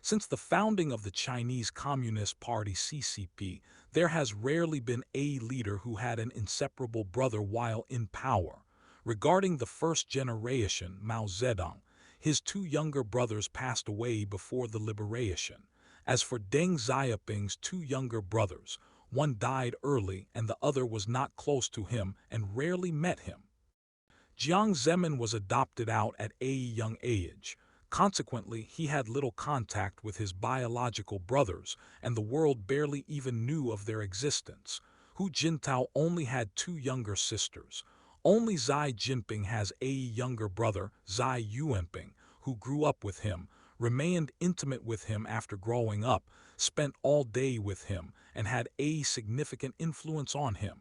Since the founding of the Chinese Communist Party CCP, there has rarely been a leader who had an inseparable brother while in power. Regarding the first generation, Mao Zedong, his two younger brothers passed away before the liberation. As for Deng Xiaoping's two younger brothers, one died early and the other was not close to him and rarely met him. Jiang Zemin was adopted out at a young age. Consequently, he had little contact with his biological brothers, and the world barely even knew of their existence. Hu Jintao only had two younger sisters. Only Xi Jinping has a younger brother, Xi Yuanping, who grew up with him, remained intimate with him after growing up, spent all day with him, and had a significant influence on him.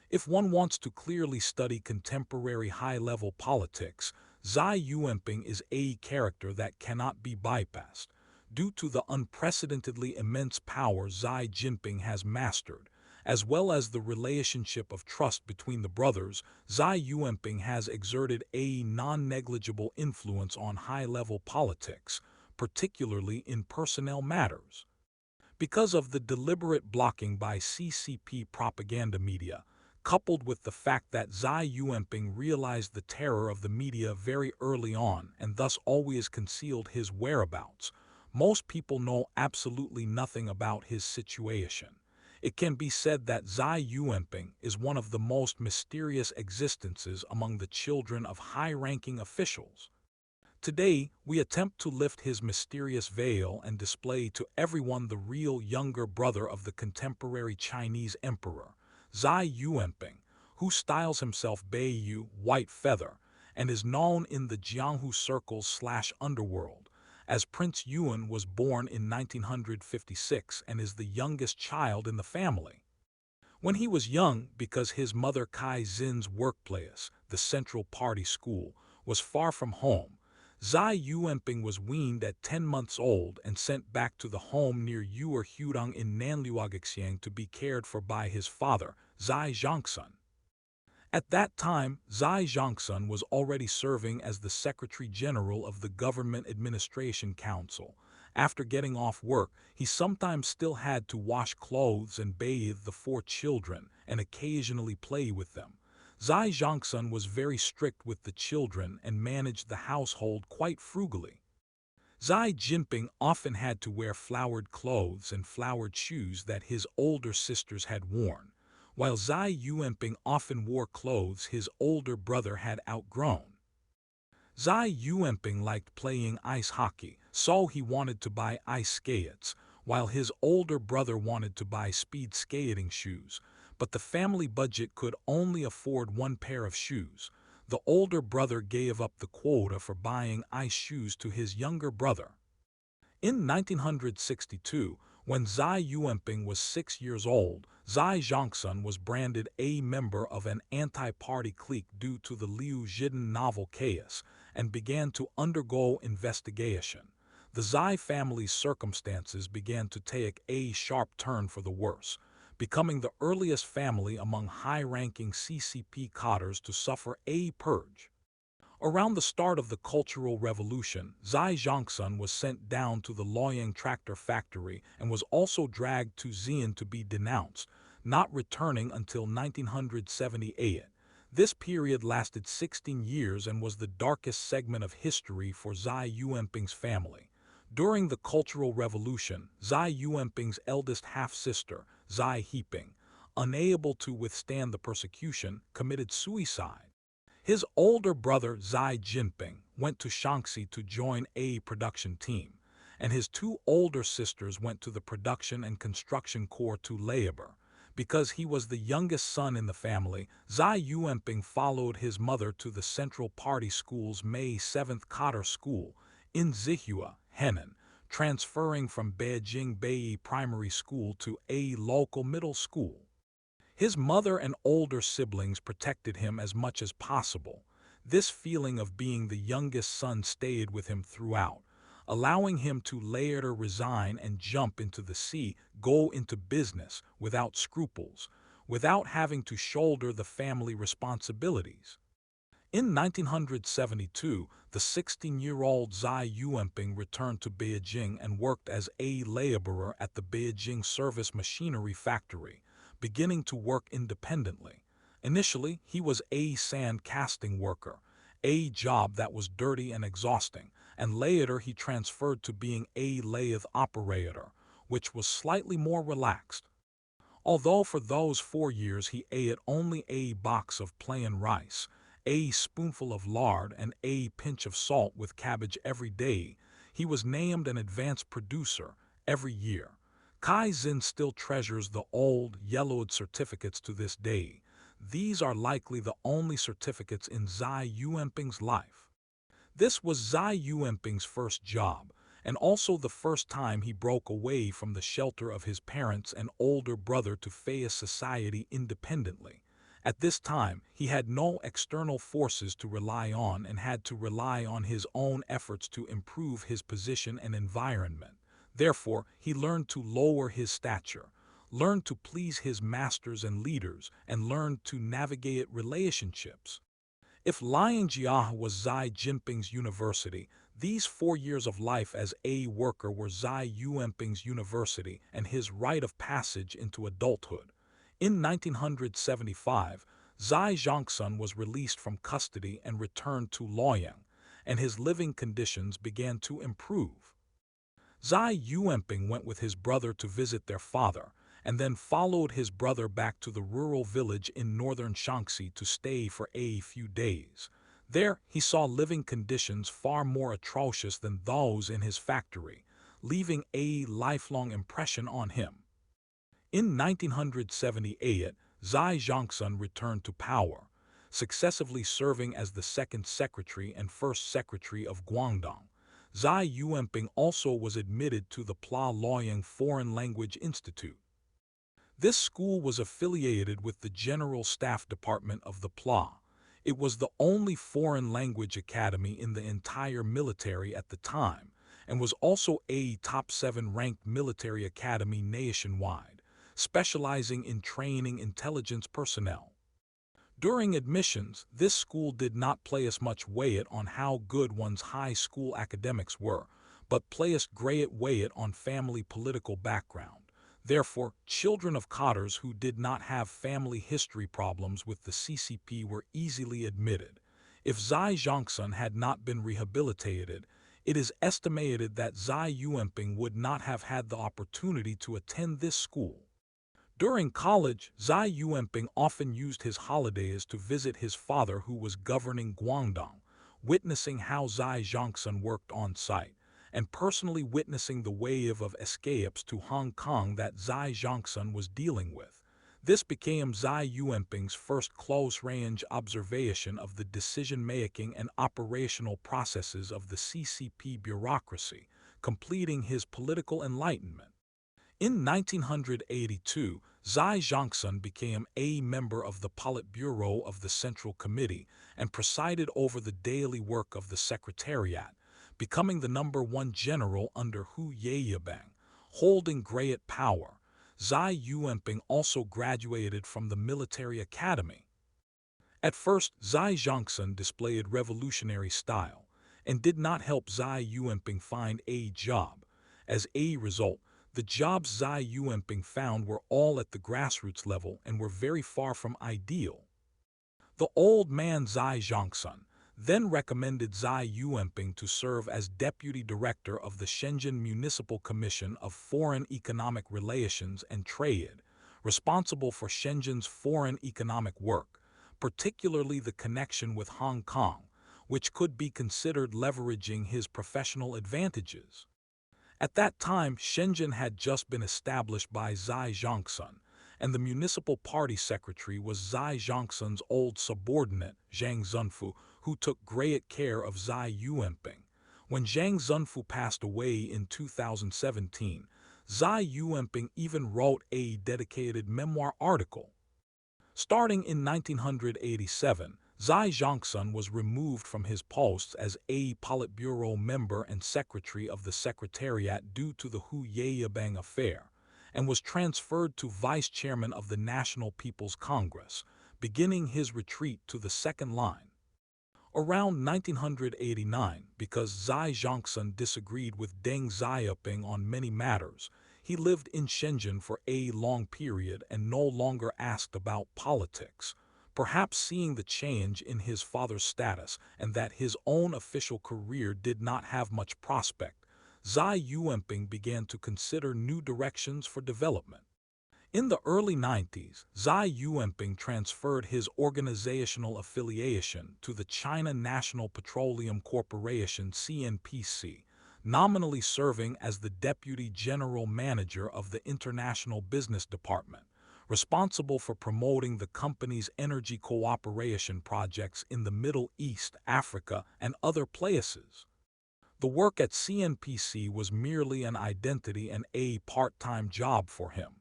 If one wants to clearly study contemporary high-level politics, Xi Yuanping is a character that cannot be bypassed. Due to the unprecedentedly immense power Xi Jinping has mastered, as well as the relationship of trust between the brothers, Xi Yuanping has exerted a non-negligible influence on high-level politics, particularly in personnel matters. Because of the deliberate blocking by CCP propaganda media, coupled with the fact that Xi Yuanping realized the terror of the media very early on and thus always concealed his whereabouts, most people know absolutely nothing about his situation. It can be said that Xi Yuanping is one of the most mysterious existences among the children of high-ranking officials. Today, we attempt to lift his mysterious veil and display to everyone the real younger brother of the contemporary Chinese emperor, Xi Yuanping, who styles himself Beiyu, White Feather, and is known in the Jianghu circles/underworld, as Prince Yuan was born in 1956 and is the youngest child in the family. When he was young, because his mother Kai Zin's workplace, the Central Party School, was far from home, Xi Yuanping was weaned at 10 months old and sent back to the home near Yuer-Hudong in Nanluogaxiang to be cared for by his father, Xi Zhongsun. At that time, Xi Zhongsun was already serving as the Secretary General of the Government Administration Council. After getting off work, he sometimes still had to wash clothes and bathe the four children and occasionally play with them. Xi Zhongsun was very strict with the children and managed the household quite frugally. Xi Jinping often had to wear flowered clothes and flowered shoes that his older sisters had worn, while Xi Yuanping often wore clothes his older brother had outgrown. Xi Yuanping liked playing ice hockey, so he wanted to buy ice skates, while his older brother wanted to buy speed skating shoes, but the family budget could only afford one pair of shoes. The older brother gave up the quota for buying ice shoes to his younger brother. In 1962, when Xi Yuanping was 6 years old, Xi Zhongsun was branded a member of an anti-party clique due to the Liu Zhiden novel Chaos, and began to undergo investigation. The Xi family's circumstances began to take a sharp turn for the worse, becoming the earliest family among high-ranking CCP cadres to suffer a purge. Around the start of the Cultural Revolution, Xi Zhongsun was sent down to the Luoyang tractor factory and was also dragged to Xi'an to be denounced, not returning until 1978. This period lasted 16 years and was the darkest segment of history for Xi Yuanping's family. During the Cultural Revolution, Xi Yuanping's eldest half-sister, Xi Jinping, unable to withstand the persecution, committed suicide. His older brother Xi Jinping went to Shaanxi to join a production team, and his two older sisters went to the Production and Construction Corps to labor. Because he was the youngest son in the family, Xi Yuanping followed his mother to the Central Party School's May 7th Cadre School in Zihua, Henan, transferring from Beijing Beiyi Primary School to a local middle school. His mother and older siblings protected him as much as possible. This feeling of being the youngest son stayed with him throughout, allowing him to later resign and jump into the sea, go into business without scruples, without having to shoulder the family responsibilities. In 1972, the 16-year-old Xi Yuanping returned to Beijing and worked as a laborer at the Beijing Service Machinery Factory, beginning to work independently. Initially, he was a sand casting worker, a job that was dirty and exhausting, and later he transferred to being a lathe operator, which was slightly more relaxed. Although for those 4 years he ate only a box of plain rice, a spoonful of lard, and a pinch of salt with cabbage every day, he was named an advanced producer every year. Kai Zin still treasures the old, yellowed certificates to this day. These are likely the only certificates in Xi Yuanping's life. This was Xi Yuanping's first job, and also the first time he broke away from the shelter of his parents and older brother to face society independently. At this time, he had no external forces to rely on and had to rely on his own efforts to improve his position and environment. Therefore, he learned to lower his stature, learned to please his masters and leaders, and learned to navigate relationships. If Lianjia was Xi Jinping's university, these 4 years of life as a worker were Xi Yuanping's university and his rite of passage into adulthood. In 1975, Xi Zhongsun was released from custody and returned to Luoyang, and his living conditions began to improve. Xi Yuanping went with his brother to visit their father, and then followed his brother back to the rural village in northern Shaanxi to stay for a few days. There, he saw living conditions far more atrocious than those in his factory, leaving a lifelong impression on him. In 1978, Xi Zhongsun returned to power, successively serving as the second secretary and first secretary of Guangdong. Xi Yuanping also was admitted to the PLA Luoyang Foreign Language Institute. This school was affiliated with the General Staff Department of the PLA. It was the only foreign language academy in the entire military at the time, and was also a top 7 ranked military academy nationwide, specializing in training intelligence personnel. During admissions, this school did not place much weight on how good one's high school academics were, but placed great weight on family political background. Therefore, children of cotters who did not have family history problems with the CCP were easily admitted. If Xi Zhongsun had not been rehabilitated, it is estimated that Xi Yuanping would not have had the opportunity to attend this school. During college, Xi Yuanping often used his holidays to visit his father who was governing Guangdong, witnessing how Xi Zhongsun worked on site, and personally witnessing the wave of escapes to Hong Kong that Xi Zhongsun was dealing with. This became Xi Yuanping's first close-range observation of the decision-making and operational processes of the CCP bureaucracy, completing his political enlightenment. In 1982, Xi Zhongsun became a member of the Politburo of the Central Committee and presided over the daily work of the Secretariat, becoming the #1 general under Hu Yaobang, holding great power. Xi Yuanping also graduated from the military academy. At first, Xi Zhongsun displayed revolutionary style and did not help Xi Yuanping find a job. As a result, the jobs Xi Yuanping found were all at the grassroots level and were very far from ideal. The old man Xi Zhongsun then recommended Xi Yuanping to serve as deputy director of the Shenzhen Municipal Commission of Foreign Economic Relations and Trade, responsible for Shenzhen's foreign economic work, particularly the connection with Hong Kong, which could be considered leveraging his professional advantages. At that time, Shenzhen had just been established by Xi Zhongsun, and the municipal party secretary was Xi Zhongsun's old subordinate, Zhang Zunfu, who took great care of Xi Yuanping. When Zhang Zunfu passed away in 2017, Xi Yuanping even wrote a dedicated memoir article. Starting in 1987, Xi Zhongsun was removed from his posts as a Politburo member and secretary of the Secretariat due to the Hu Yaobang affair, and was transferred to vice chairman of the National People's Congress, beginning his retreat to the second line. Around 1989, because Xi Jinping disagreed with Deng Xiaoping on many matters, he lived in Shenzhen for a long period and no longer asked about politics. Perhaps seeing the change in his father's status and that his own official career did not have much prospect, Xi Yuanping began to consider new directions for development. In the early 90s, Xi Yuanping transferred his organizational affiliation to the China National Petroleum Corporation (CNPC), nominally serving as the Deputy General Manager of the International Business Department, responsible for promoting the company's energy cooperation projects in the Middle East, Africa, and other places. The work at CNPC was merely an identity and a part-time job for him.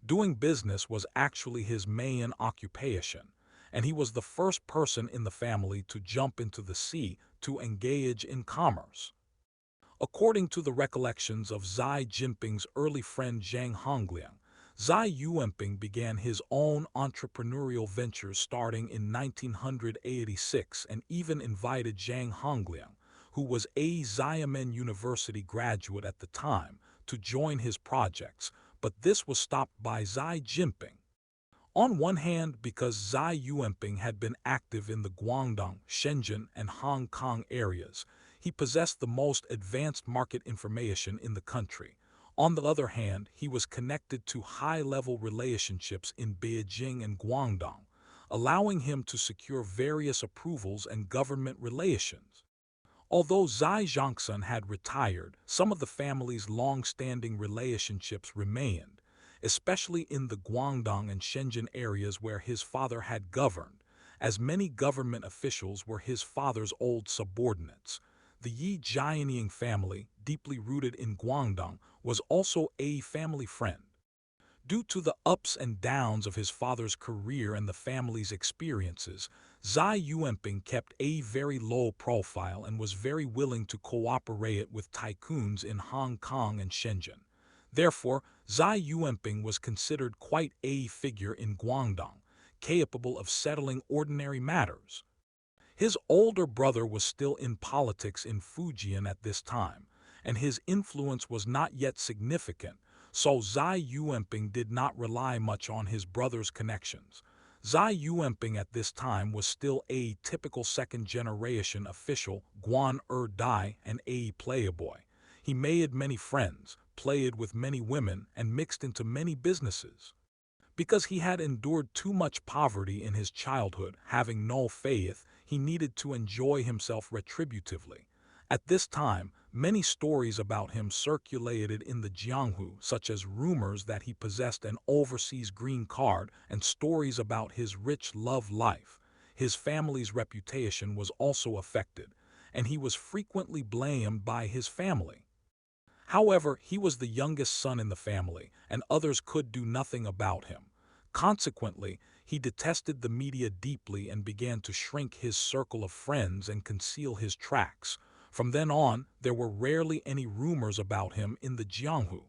Doing business was actually his main occupation, and he was the first person in the family to jump into the sea to engage in commerce. According to the recollections of Xi Jinping's early friend Zhang Hongliang, Xi Yuanping began his own entrepreneurial ventures starting in 1986 and even invited Zhang Hongliang, who was a Xiamen University graduate at the time, to join his projects, but this was stopped by Xi Jinping. On one hand, because Xi Yuanping had been active in the Guangdong, Shenzhen, and Hong Kong areas, he possessed the most advanced market information in the country. On the other hand, he was connected to high-level relationships in Beijing and Guangdong, allowing him to secure various approvals and government relations. Although Xi Jinping had retired, some of the family's long-standing relationships remained, especially in the Guangdong and Shenzhen areas where his father had governed, as many government officials were his father's old subordinates. The Yi Jianying family, deeply rooted in Guangdong, was also a family friend. Due to the ups and downs of his father's career and the family's experiences, Xi Yuanping kept a very low profile and was very willing to cooperate with tycoons in Hong Kong and Shenzhen. Therefore, Xi Yuanping was considered quite a figure in Guangdong, capable of settling ordinary matters. His older brother was still in politics in Fujian at this time, and his influence was not yet significant, so Xi Yuanping did not rely much on his brother's connections. Xi Yuanping at this time was still a typical second-generation official, guan dai, and a playboy. He made many friends, played with many women, and mixed into many businesses. Because he had endured too much poverty in his childhood, having no faith, he needed to enjoy himself retributively. At this time, many stories about him circulated in the Jianghu, such as rumors that he possessed an overseas green card and stories about his rich love life. His family's reputation was also affected, and he was frequently blamed by his family. However, he was the youngest son in the family, and others could do nothing about him. Consequently, he detested the media deeply and began to shrink his circle of friends and conceal his tracks. From then on, there were rarely any rumors about him in the Jianghu.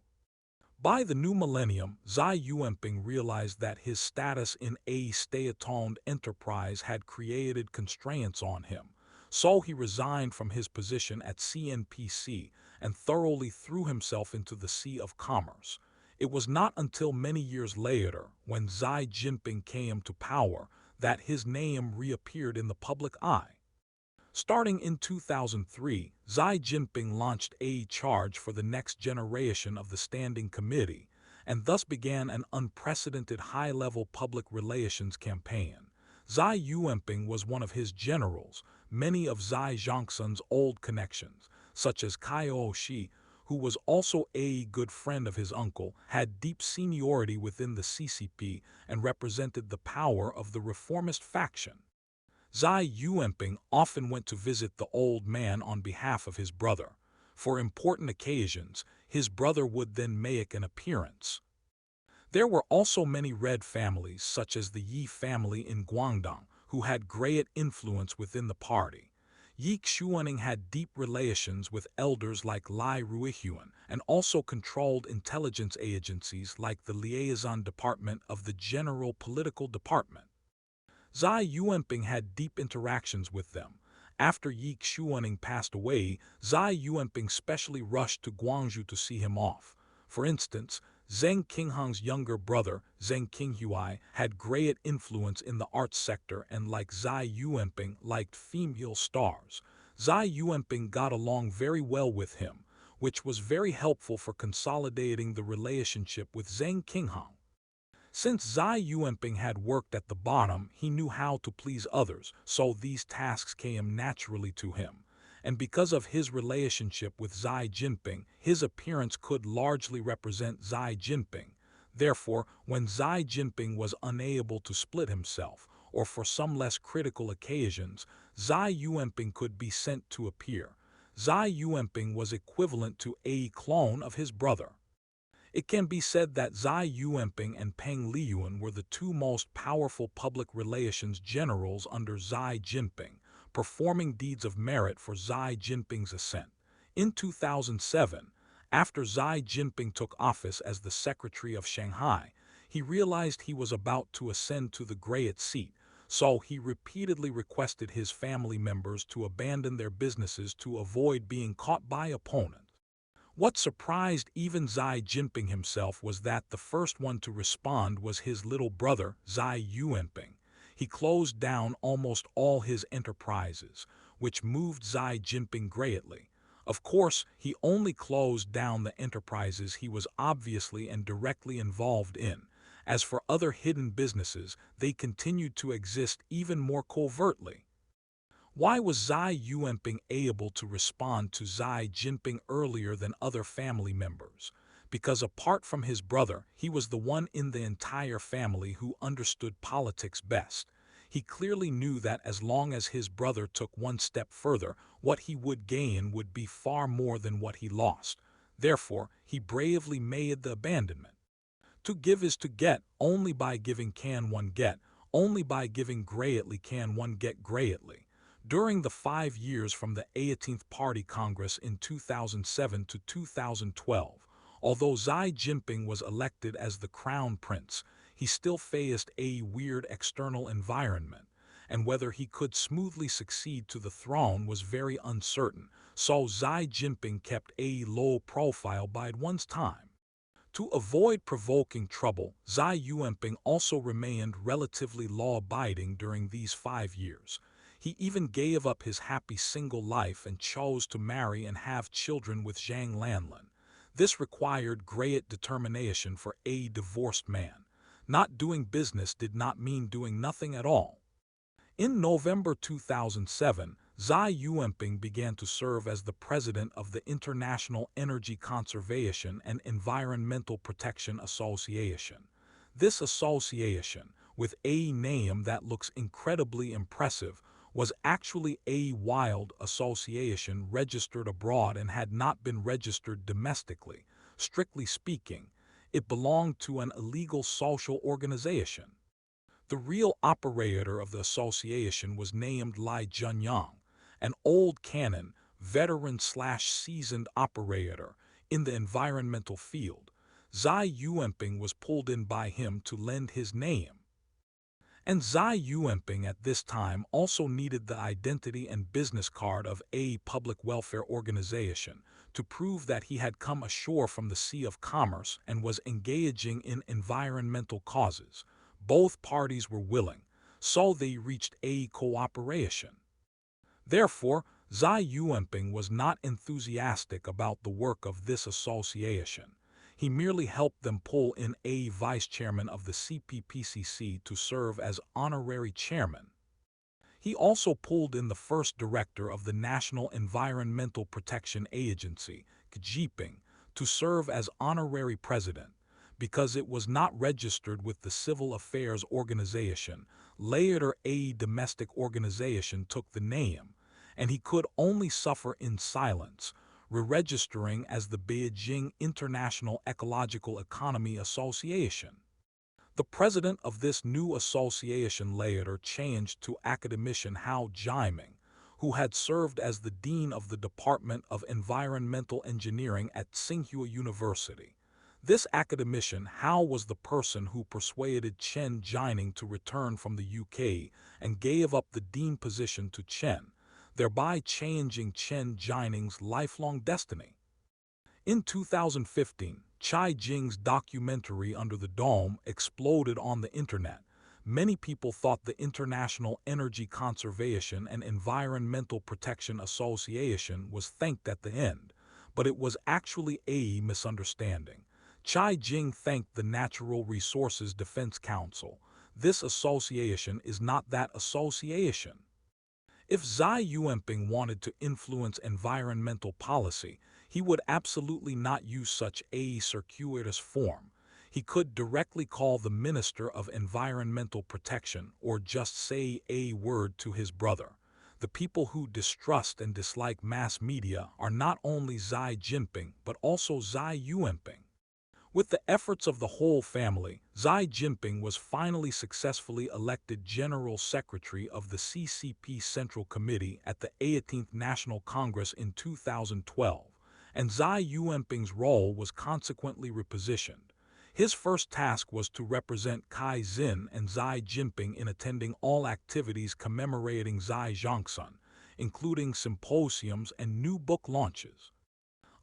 By the new millennium, Xi Yuanping realized that his status in a state-owned enterprise had created constraints on him, so he resigned from his position at CNPC and thoroughly threw himself into the sea of commerce. It was not until many years later, when Xi Jinping came to power, that his name reappeared in the public eye. Starting in 2003, Xi Jinping launched a charge for the next generation of the Standing Committee, and thus began an unprecedented high-level public relations campaign. Xi Yuanping was one of his generals. Many of Xi Jinping's old connections, such as Caio Shi, who was also a good friend of his uncle, had deep seniority within the CCP and represented the power of the reformist faction. Xi Yuanping often went to visit the old man on behalf of his brother. For important occasions, his brother would then make an appearance. There were also many red families, such as the Yi family in Guangdong, who had great influence within the party. Yi Xuaning had deep relations with elders like Lai Ruihuan and also controlled intelligence agencies like the Liaison Department of the General Political Department. Xi Yuanping had deep interactions with them, After Yi Xuanping passed away, Xi Yuanping specially rushed to Guangzhou to see him off. For instance, Zheng Qinghang's younger brother, Zheng Qinghui, had great influence in the arts sector and, like Xi Yuanping, liked female stars. Xi Yuanping got along very well with him, which was very helpful for consolidating the relationship with Zheng Qinghang. Since Xi Yuanping had worked at the bottom, he knew how to please others, so these tasks came naturally to him. And because of his relationship with Xi Jinping, his appearance could largely represent Xi Jinping. Therefore, when Xi Jinping was unable to split himself, or for some less critical occasions, Xi Yuanping could be sent to appear. Xi Yuanping was equivalent to a clone of his brother. It can be said that Xi Yuanping and Peng Liyuan were the two most powerful public relations generals under Xi Jinping, performing deeds of merit for Xi Jinping's ascent. In 2007, after Xi Jinping took office as the Secretary of Shanghai, he realized he was about to ascend to the Great Seat, so he repeatedly requested his family members to abandon their businesses to avoid being caught by opponents. What surprised even Xi Jinping himself was that the first one to respond was his little brother, Xi Yuanping. He closed down almost all his enterprises, which moved Xi Jinping greatly. Of course, he only closed down the enterprises he was obviously and directly involved in. As for other hidden businesses, they continued to exist even more covertly. Why was Xi Yuanping able to respond to Xi Jinping earlier than other family members? Because apart from his brother, he was the one in the entire family who understood politics best. He clearly knew that as long as his brother took one step further, what he would gain would be far more than what he lost. Therefore, he bravely made the abandonment. To give is to get, only by giving can one get, only by giving greatly can one get greatly. During the 5 years from the 18th Party Congress in 2007 to 2012, although Xi Jinping was elected as the crown prince, he still faced a weird external environment, and whether he could smoothly succeed to the throne was very uncertain, so Xi Jinping kept a low profile by one's time. To avoid provoking trouble, Xi Yuanping also remained relatively law-abiding during these 5 years. He even gave up his happy single life and chose to marry and have children with Zhang Lanlin. This required great determination for a divorced man. Not doing business did not mean doing nothing at all. In November 2007, Xi Yuanping began to serve as the president of the International Energy Conservation and Environmental Protection Association. This association, with a name that looks incredibly impressive, was actually a wild association registered abroad and had not been registered domestically. Strictly speaking, it belonged to an illegal social organization. The real operator of the association was named Li Junyang, an old canon, veteran/seasoned operator in the environmental field. Xi Yuanping was pulled in by him to lend his name. And Xi Yuanping at this time also needed the identity and business card of a public welfare organization to prove that he had come ashore from the Sea of Commerce and was engaging in environmental causes. Both parties were willing, so they reached a cooperation. Therefore, Xi Yuanping was not enthusiastic about the work of this association. He merely helped them pull in a vice-chairman of the CPPCC to serve as honorary chairman. He also pulled in the first director of the National Environmental Protection Agency, Xi Jinping, to serve as honorary president. Because it was not registered with the Civil Affairs Organization, later a domestic organization took the name, and he could only suffer in silence, re-registering as the Beijing International Ecological Economy Association. The president of this new association later changed to academician Hao Jiming, who had served as the dean of the Department of Environmental Engineering at Tsinghua University. This academician Hao was the person who persuaded Chen Jining to return from the UK and gave up the dean position to Chen. thereby changing Chen Jinping's lifelong destiny. In 2015, Chai Jing's documentary Under the Dome exploded on the internet. Many people thought the International Energy Conservation and Environmental Protection Association was thanked at the end, but it was actually a misunderstanding. Chai Jing thanked the Natural Resources Defense Council. This association is not that association. If Xi Yuanping wanted to influence environmental policy, he would absolutely not use such a circuitous form. He could directly call the Minister of Environmental Protection or just say a word to his brother. The people who distrust and dislike mass media are not only Xi Jinping but also Xi Yuanping. With the efforts of the whole family, Xi Jinping was finally successfully elected General Secretary of the CCP Central Committee at the 18th National Congress in 2012, and Xi Yuanping's role was consequently repositioned. His first task was to represent Kaizen and Xi Jinping in attending all activities commemorating Xi Jinping, including symposiums and new book launches.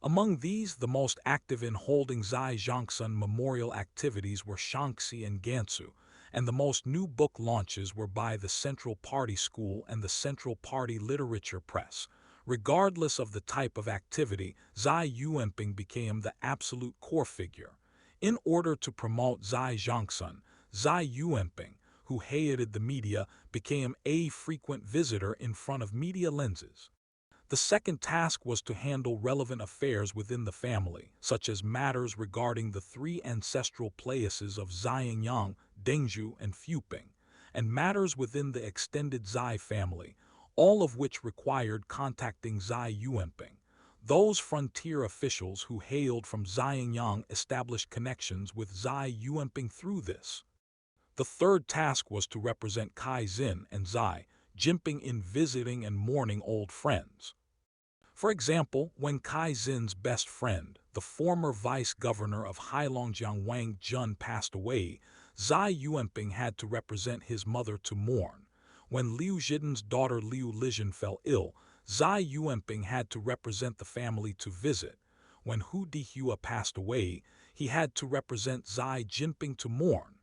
Among these, the most active in holding Xi Jinping memorial activities were Shaanxi and Gansu, and the most new book launches were by the Central Party School and the Central Party Literature Press. Regardless of the type of activity, Xi Yuanping became the absolute core figure. In order to promote Xi Jinping, Xi Yuanping, who hated the media, became a frequent visitor in front of media lenses. The second task was to handle relevant affairs within the family, such as matters regarding the three ancestral places of Xianyang, Dengzhou, and Fuping, and matters within the extended Xi family, all of which required contacting Xi Yuanping. Those frontier officials who hailed from Xianyang established connections with Xi Yuanping through this. The third task was to represent Kaizen and Xi Jinping in visiting and mourning old friends. For example, when Kaizen's best friend, the former vice-governor of Heilongjiang Wang Jun, passed away, Xi Yuanping had to represent his mother to mourn. When Liu Zhidan's daughter Liu Lizhen fell ill, Xi Yuanping had to represent the family to visit. When Hu Dihua passed away, he had to represent Xi Jinping to mourn.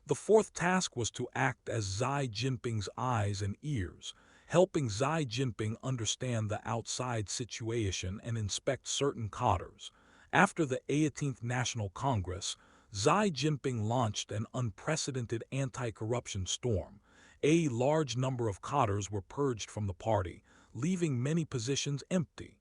The fourth task was to act as Xi Jinping's eyes and ears, helping Xi Jinping understand the outside situation and inspect certain cadres. After the 18th National Congress, Xi Jinping launched an unprecedented anti-corruption storm. A large number of cadres were purged from the party, leaving many positions empty.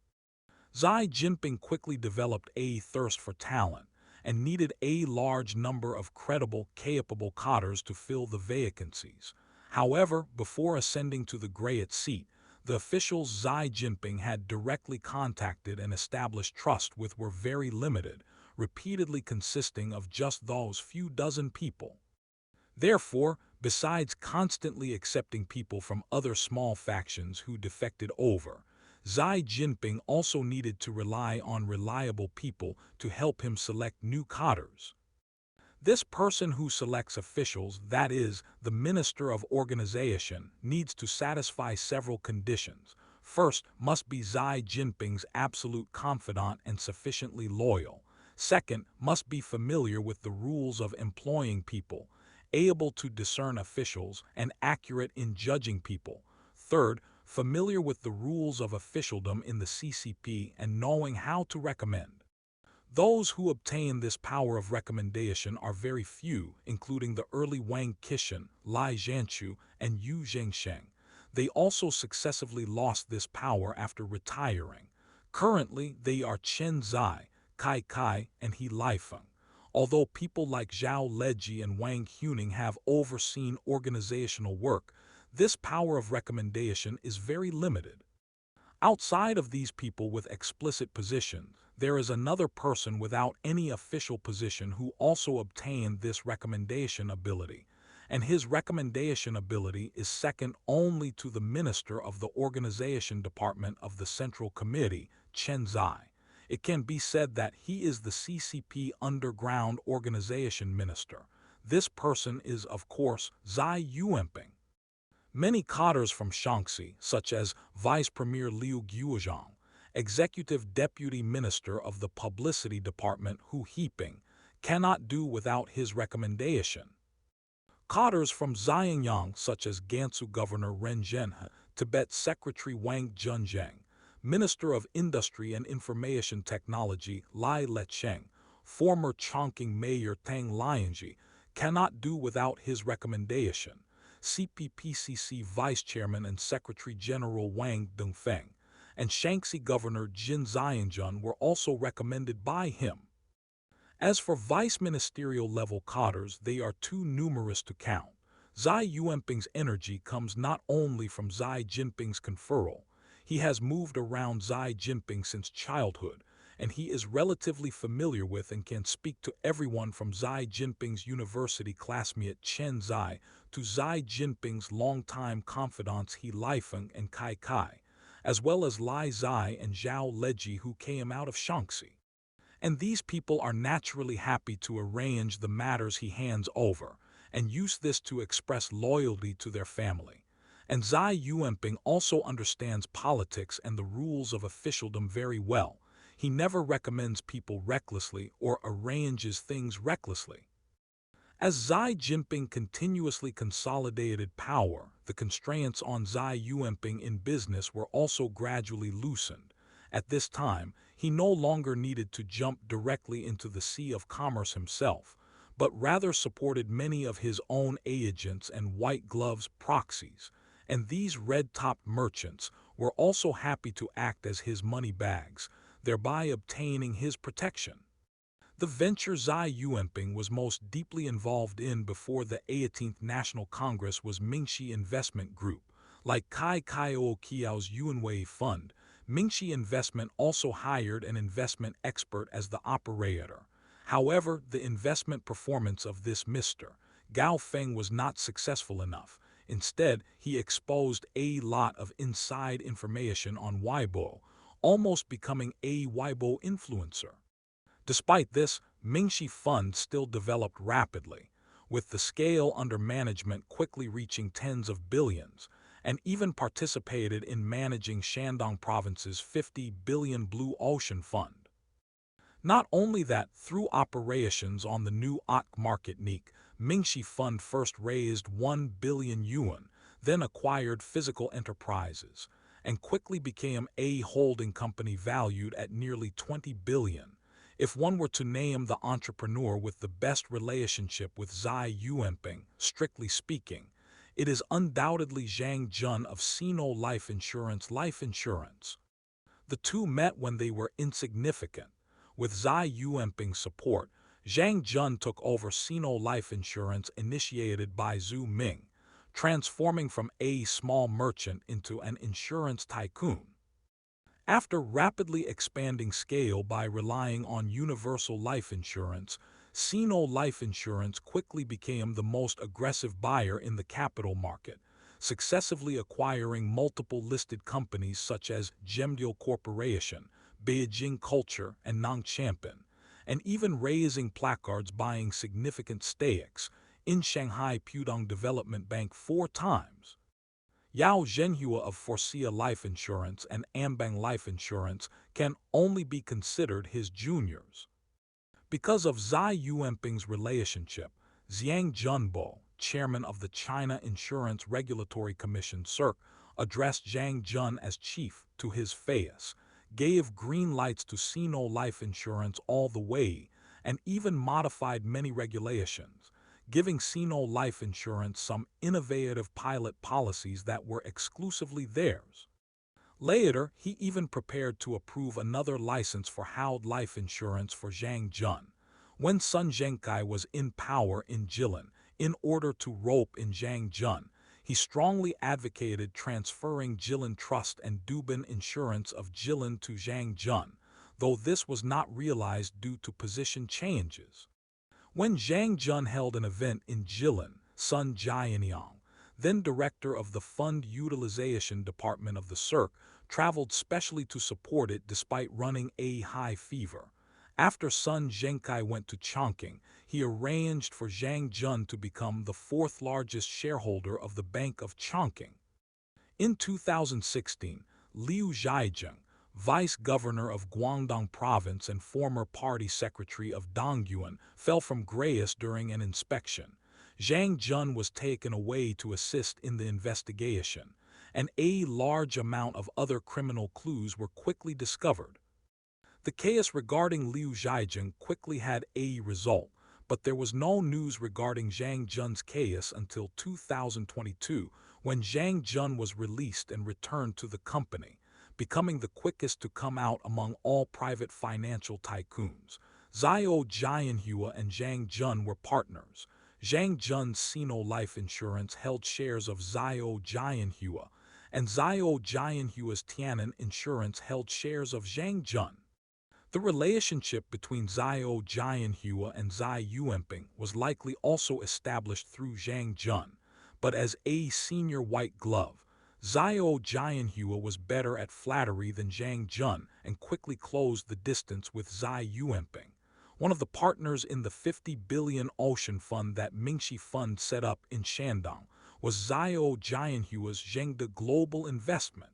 Xi Jinping quickly developed a thirst for talent and needed a large number of credible, capable cadres to fill the vacancies. However, before ascending to the Grayat seat, the officials Xi Jinping had directly contacted and established trust with were very limited, repeatedly consisting of just those few dozen people. Therefore, besides constantly accepting people from other small factions who defected over, Xi Jinping also needed to rely on reliable people to help him select new cadres. This person who selects officials, that is, the Minister of Organization, needs to satisfy several conditions. First, must be Xi Jinping's absolute confidant and sufficiently loyal. Second, must be familiar with the rules of employing people, able to discern officials, and accurate in judging people. Third, familiar with the rules of officialdom in the CCP and knowing how to recommend. Those who obtain this power of recommendation are very few, including the early Wang Qishan, Lai Zhanshu, and Yu Zhengsheng. They also successively lost this power after retiring. Currently, they are Chen Zai, Kai Kai, and He Lifeng. Although people like Zhao Leji and Wang Huning have overseen organizational work, this power of recommendation is very limited. Outside of these people with explicit positions, there is another person without any official position who also obtained this recommendation ability, and his recommendation ability is second only to the Minister of the Organization Department of the Central Committee, Chen Zai. It can be said that he is the CCP Underground Organization Minister. This person is, of course, Xi Yuanping. Many cadres from Shaanxi, such as Vice Premier Liu Guozhang, Executive Deputy Minister of the Publicity Department Hu Yiping, cannot do without his recommendation. Cadres from Zhejiang, such as Gansu Governor Ren Zhenhe, Tibet Secretary Wang Junzheng, Minister of Industry and Information Technology Lai Lecheng, former Chongqing Mayor Tang Lianji, cannot do without his recommendation. CPPCC Vice Chairman and Secretary General Wang Dongfeng and Shaanxi Governor Jin Zhiyinjun were also recommended by him. As for vice-ministerial level cadres, they are too numerous to count. Xi Yuanping's energy comes not only from Xi Jinping's conferral. He has moved around Xi Jinping since childhood, and he is relatively familiar with and can speak to everyone from Xi Jinping's university classmate Chen Xi to Xi Jinping's longtime confidants He Lifeng and Kai Kai, as well as Lai Zai and Zhao Leji who came out of Shaanxi. And these people are naturally happy to arrange the matters he hands over, and use this to express loyalty to their family. And Xi Yuanping also understands politics and the rules of officialdom very well. He never recommends people recklessly or arranges things recklessly. As Xi Jinping continuously consolidated power, the constraints on Xi Yuanping in business were also gradually loosened. At this time, he no longer needed to jump directly into the sea of commerce himself, but rather supported many of his own agents and white gloves proxies, and these red-topped merchants were also happy to act as his money bags, thereby obtaining his protection. The venture Xi Yuanping was most deeply involved in before the 18th National Congress was Mingxi Investment Group. Like Kai Kaiou Kiao's Yuanwei Fund, Mingxi Investment also hired an investment expert as the operator. However, the investment performance of this Mr. Gao Feng was not successful enough. Instead, he exposed a lot of inside information on Weibo, almost becoming a Weibo influencer. Despite this, Mingxi Fund still developed rapidly, with the scale under management quickly reaching tens of billions, and even participated in managing Shandong Province's 50 billion Blue Ocean Fund. Not only that, through operations on the new OC market NIC, Mingxi Fund first raised 1 billion yuan, then acquired physical enterprises, and quickly became a holding company valued at nearly 20 billion. If one were to name the entrepreneur with the best relationship with Xi Yuanping, strictly speaking, it is undoubtedly Zhang Jun of Sino Life Insurance. The two met when they were insignificant. With Xi Yuanping's support, Zhang Jun took over Sino Life Insurance initiated by Zhu Ming, transforming from a small merchant into an insurance tycoon. After rapidly expanding scale by relying on universal life insurance, Sino Life Insurance quickly became the most aggressive buyer in the capital market, successively acquiring multiple listed companies such as Gemdeal Corporation, Beijing Culture, and Nongchampan, and even raising placards buying significant stakes in Shanghai Pudong Development Bank 4 times. Yao Zhenhua of Forcia Life Insurance and Ambang Life Insurance can only be considered his juniors. Because of Xi Yuanping's relationship, Zhang Junbo, chairman of the China Insurance Regulatory Commission (CIRC), addressed Zhang Jun as chief to his face, gave green lights to Sino Life Insurance all the way, and even modified many regulations, giving Sino Life Insurance some innovative pilot policies that were exclusively theirs. Later, he even prepared to approve another license for Howd Life Insurance for Zhang Jun. When Sun Zhengkai was in power in Jilin, in order to rope in Zhang Jun, he strongly advocated transferring Jilin Trust and Dubin Insurance of Jilin to Zhang Jun, though this was not realized due to position changes. When Zhang Jun held an event in Jilin, Sun Jianyang, then director of the Fund Utilization Department of the CIRC, traveled specially to support it despite running a high fever. After Sun Zhengkai went to Chongqing, he arranged for Zhang Jun to become the fourth largest shareholder of the Bank of Chongqing. In 2016, Liu Zhaijing, vice governor of Guangdong province and former party secretary of Dongyuan, fell from grace during an inspection. Zhang Jun was taken away to assist in the investigation, and a large amount of other criminal clues were quickly discovered. The case regarding Liu Zhaijing quickly had a result, but there was no news regarding Zhang Jun's case until 2022, when Zhang Jun was released and returned to the company, becoming the quickest to come out among all private financial tycoons. Zhao Jianhua and Zhang Jun were partners. Zhang Jun's Sino Life Insurance held shares of Zhao Jianhua, and Zhao Jianhua's Tiannan Insurance held shares of Zhang Jun. The relationship between Zhao Jianhua and Xi Yuanping was likely also established through Zhang Jun, but as a senior white glove, Zhao Jianhua was better at flattery than Zhang Jun and quickly closed the distance with Xi Yuanping. One of the partners in the 50 billion ocean fund that Mingxi Fund set up in Shandong was Zhao Jianhua's Zhengde Global Investment.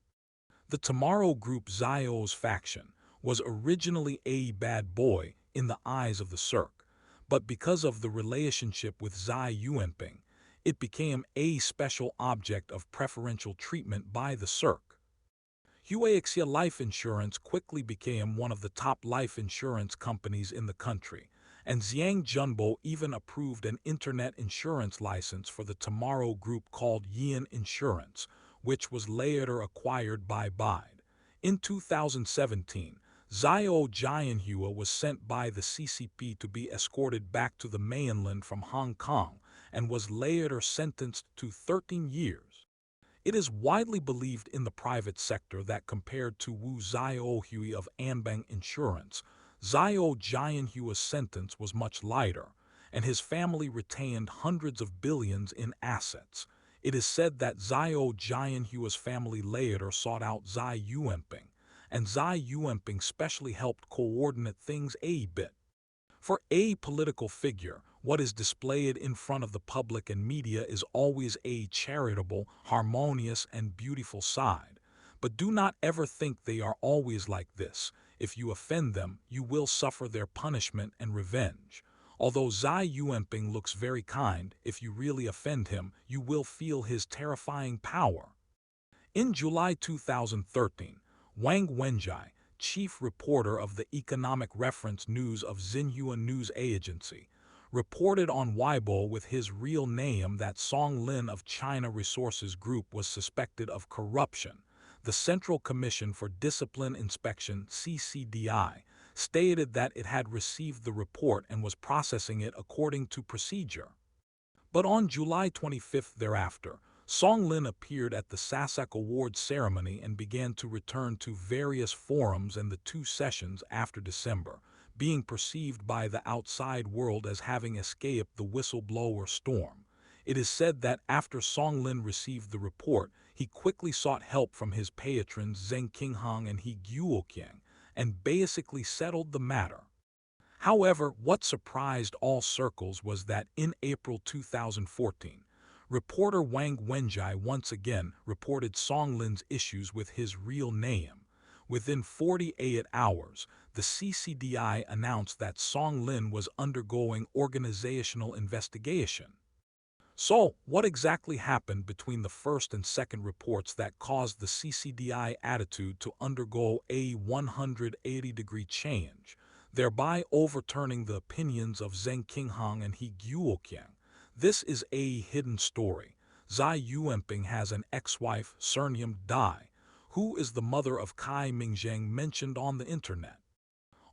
The Tomorrow Group Zhao's faction was originally a bad boy in the eyes of the Cirque, but because of the relationship with Xi Yuanping, it became a special object of preferential treatment by the Cirque. Xi Life Insurance quickly became one of the top life insurance companies in the country, and Zhang Junbo even approved an internet insurance license for the Tomorrow Group called Yuan Insurance, which was later acquired by Bide. In 2017, Zhao Jianhua was sent by the CCP to be escorted back to the mainland from Hong Kong and was later sentenced to 13 years. It is widely believed in the private sector that compared to Wu Zhaohui of Anbang Insurance, Zhao Jianhua's sentence was much lighter, and his family retained hundreds of billions in assets. It is said that Zhao Jianhua's family later sought out Xi Yuanping, and Xi Yuanping specially helped coordinate things a bit. For a political figure, what is displayed in front of the public and media is always a charitable, harmonious, and beautiful side. But do not ever think they are always like this. If you offend them, you will suffer their punishment and revenge. Although Xi Yuanping looks very kind, if you really offend him, you will feel his terrifying power. In July 2013, Wang Wenjai, chief reporter of the economic reference news of Xinhua News Agency, reported on Weibo with his real name that Song Lin of China Resources Group was suspected of corruption. The Central Commission for Discipline Inspection (CCDI) stated that it had received the report and was processing it according to procedure. But on July 25th thereafter, Song Lin appeared at the SASAC Awards ceremony and began to return to various forums and the two sessions after December, being perceived by the outside world as having escaped the whistleblower storm. It is said that after Song Lin received the report, he quickly sought help from his patrons Zheng Qinghang and He Guoqiang, and basically settled the matter. However, what surprised all circles was that in April 2014, reporter Wang Wenjai once again reported Song Lin's issues with his real name. Within 48 hours, the CCDI announced that Song Lin was undergoing organizational investigation. So, what exactly happened between the first and second reports that caused the CCDI attitude to undergo a 180-degree change, thereby overturning the opinions of Zheng Qinghang and He Guoqiang? This is a hidden story. Xi Yuanping has an ex-wife, surnamed Dai, who is the mother of Kai Mingzheng mentioned on the internet.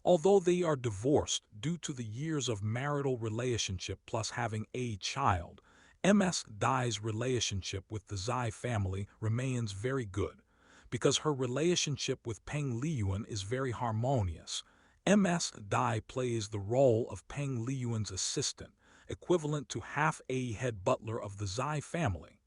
Although they are divorced due to the years of marital relationship plus having a child, Ms. Dai's relationship with the Xi family remains very good, because her relationship with Peng Liyuan is very harmonious. Ms. Dai plays the role of Peng Liyuan's assistant, equivalent to half a head butler of the Xi family.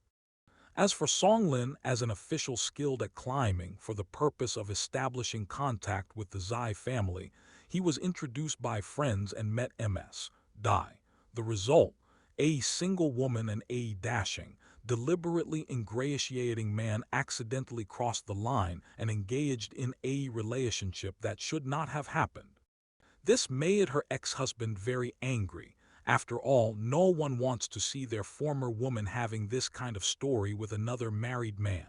As for Song Lin as an official skilled at climbing for the purpose of establishing contact with the Xi family, He was introduced by friends and met Ms. Dai. The result, a single woman and a dashing, deliberately ingratiating man accidentally crossed the line and engaged in a relationship that should not have happened. This made her ex-husband very angry. After all, no one wants to see their former woman having this kind of story with another married man.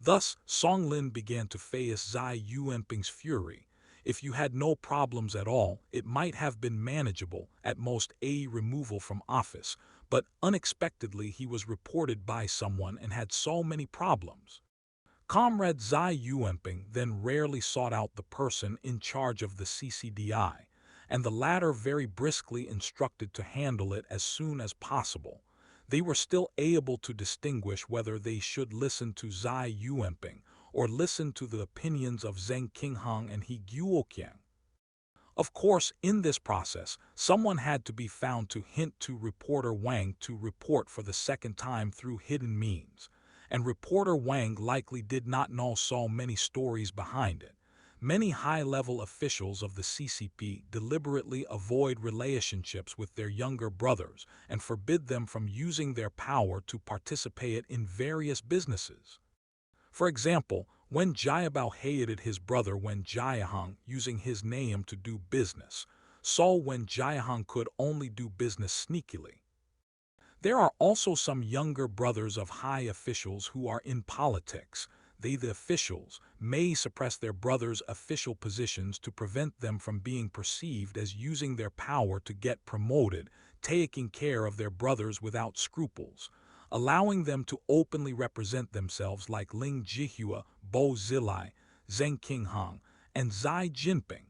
Thus, Song Lin began to face Xi Yuanping's fury. If you had no problems at all, it might have been manageable, at most a removal from office, but unexpectedly he was reported by someone and had so many problems. Comrade Xi Yuanping then rarely sought out the person in charge of the CCDI, and the latter very briskly instructed to handle it as soon as possible. They were still able to distinguish whether they should listen to Xi Yuanping or listen to the opinions of Zheng Qinghang and He Guoqiang. Of course, in this process, someone had to be found to hint to reporter Wang to report for the second time through hidden means, and reporter Wang likely did not know so many stories behind it. Many high-level officials of the CCP deliberately avoid relationships with their younger brothers and forbid them from using their power to participate in various businesses. For example, when Jiabao hated his brother when Jiahang using his name to do business, so when Jiahang could only do business sneakily. There are also some younger brothers of high officials who are in politics. They, the officials, may suppress their brothers' official positions to prevent them from being perceived as using their power to get promoted, taking care of their brothers without scruples, allowing them to openly represent themselves like Ling Jihua, Bo Zilai, Zheng Qinghang, and Xi Jinping.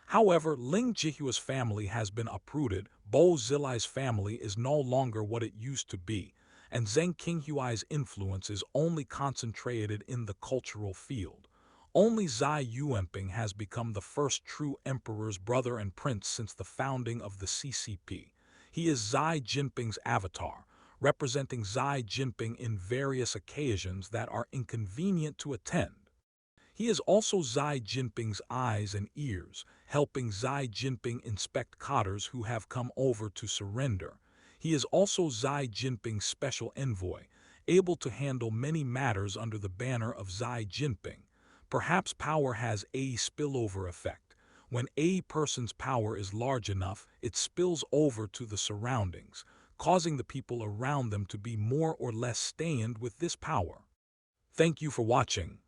However, Ling Jihua's family has been uprooted, Bo Zilai's family is no longer what it used to be, and Zheng Qinghuai's influence is only concentrated in the cultural field. Only Xi Yuanping has become the first true emperor's brother and prince since the founding of the CCP. He is Xi Jinping's avatar, representing Xi Jinping in various occasions that are inconvenient to attend. He is also Xi Jinping's eyes and ears, helping Xi Jinping inspect cadres who have come over to surrender. He is also Xi Jinping's special envoy, able to handle many matters under the banner of Xi Jinping. Perhaps power has a spillover effect. When a person's power is large enough, it spills over to the surroundings, causing the people around them to be more or less stained with this power. Thank you for watching.